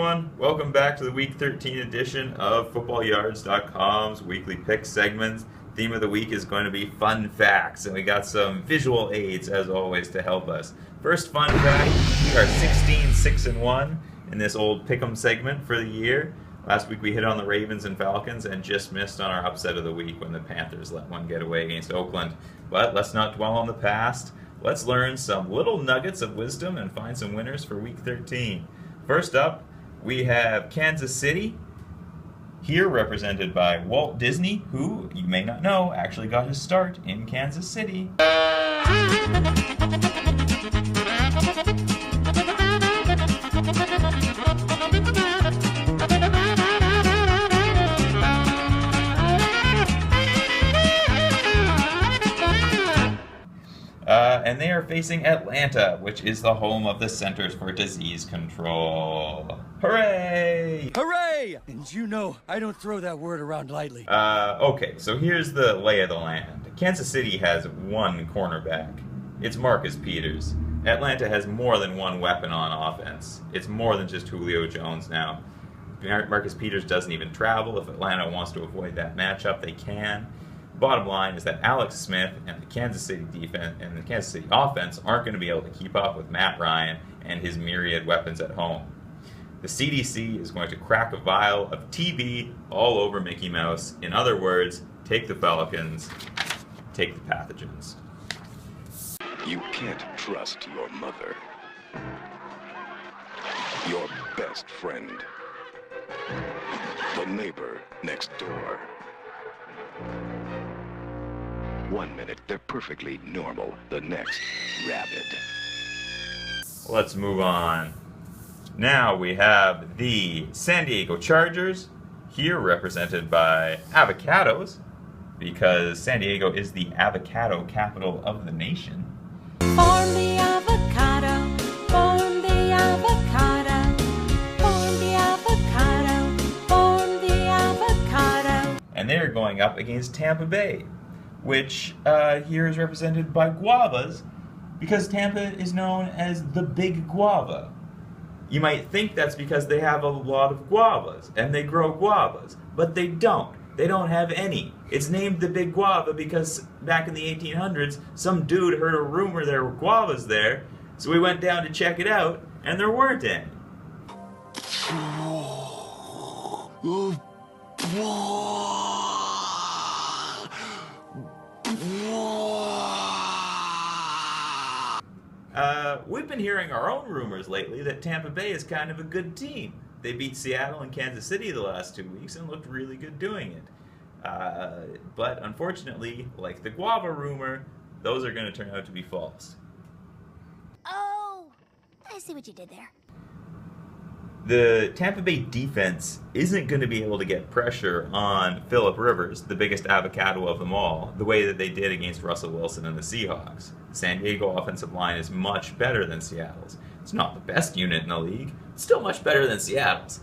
everyone. Welcome back to the Week 13 edition of FootballYards.com's weekly pick segments. Theme of the week is going to be fun facts, and we got some visual aids, as always, to help us. First fun fact, we are 16-6-1 in this old pick'em segment for the year. Last week we hit on the Ravens and Falcons and just missed on our upset of the week when the Panthers let one get away against Oakland. But let's not dwell on the past. Let's learn some little nuggets of wisdom and find some winners for Week 13. First up, we have Kansas City, here represented by Walt Disney, who, you may not know, actually got his start in Kansas City. And they are facing Atlanta, which is the home of the Centers for Disease Control. Hooray! Hooray! And you know, I don't throw that word around lightly. Okay, so here's the lay of the land. Kansas City has one cornerback. It's Marcus Peters. Atlanta has more than one weapon on offense. It's more than just Julio Jones now. Marcus Peters doesn't even travel. If Atlanta wants to avoid that matchup, they can. Bottom line is that Alex Smith and the Kansas City defense and the Kansas City offense aren't going to be able to keep up with Matt Ryan and his myriad weapons at home. The CDC is going to crack a vial of TB all over Mickey Mouse. In other words, take the Falcons, take the pathogens. You can't trust your mother, your best friend, the neighbor next door. 1 minute, they're perfectly normal. The next, rabid. Let's move on. Now we have the San Diego Chargers, here represented by avocados, because San Diego is the avocado capital of the nation. Farm the avocado, farm the avocado, farm the avocado, farm the avocado. And they're going up against Tampa Bay, which here is represented by guavas, because Tampa is known as the Big Guava. You might think that's because they have a lot of guavas, and they grow guavas, but they don't. They don't have any. It's named the Big Guava because back in the 1800s, some dude heard a rumor there were guavas there, so we went down to check it out, and there weren't any. We've been hearing our own rumors lately that Tampa Bay is kind of a good team. They beat Seattle and Kansas City the last 2 weeks and looked really good doing it. But unfortunately, like the guava rumor, those are going to turn out to be false. Oh, I see what you did there. The Tampa Bay defense isn't going to be able to get pressure on Phillip Rivers, the biggest avocado of them all, the way that they did against Russell Wilson and the Seahawks. The San Diego offensive line is much better than Seattle's. It's not the best unit in the league. It's still much better than Seattle's.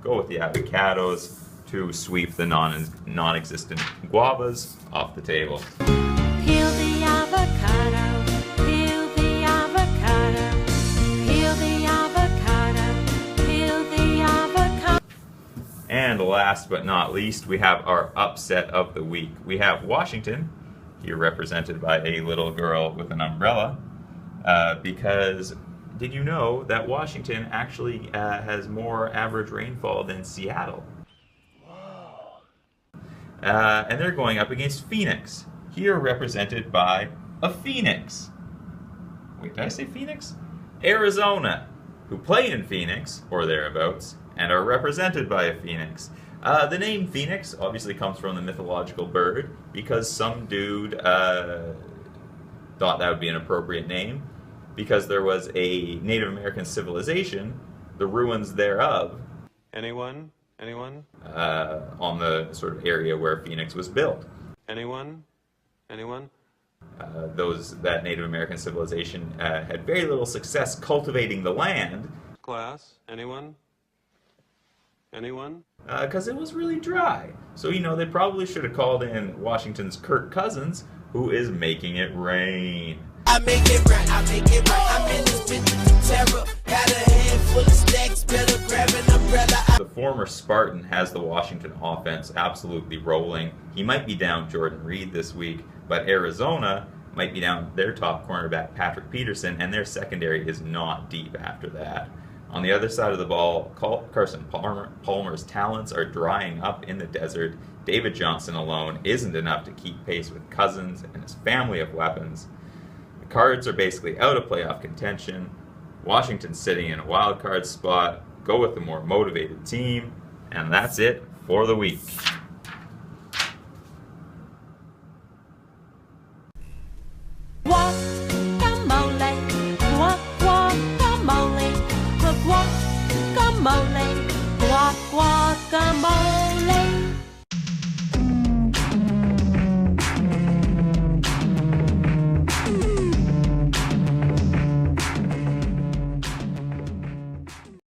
Go with the avocados to sweep the non-existent guavas off the table. Peel the avocado, peel the avocado, peel the avocado, peel the avocado. And last but not least, we have our upset of the week. We have Washington, here represented by a little girl with an umbrella, because did you know that Washington actually has more average rainfall than Seattle? And they're going up against Phoenix, here represented by a Phoenix. Wait, did I say Phoenix? Arizona, who play in Phoenix, or thereabouts, and are represented by a Phoenix. The name Phoenix obviously comes from the mythological bird, because some dude thought that would be an appropriate name, because there was a Native American civilization, the ruins thereof. Anyone? On the sort of area where Phoenix was built. Anyone? That Native American civilization had very little success cultivating the land, Class? Anyone? Anyone? Because it was really dry. So, they probably should have called in Washington's Kirk Cousins, who is making it rain. I make it right, I make it right. I'm in this bitch with terror. Got a handful of stacks, better grab an umbrella. The former Spartan has the Washington offense absolutely rolling. He might be down Jordan Reed this week, but Arizona might be down their top cornerback, Patrick Peterson, and their secondary is not deep after that. On the other side of the ball, Carson Palmer's talents are drying up in the desert. David Johnson alone isn't enough to keep pace with Cousins and his family of weapons. The Cards are basically out of playoff contention. Washington's sitting in a wild card spot. Go with the more motivated team. And that's it for the week.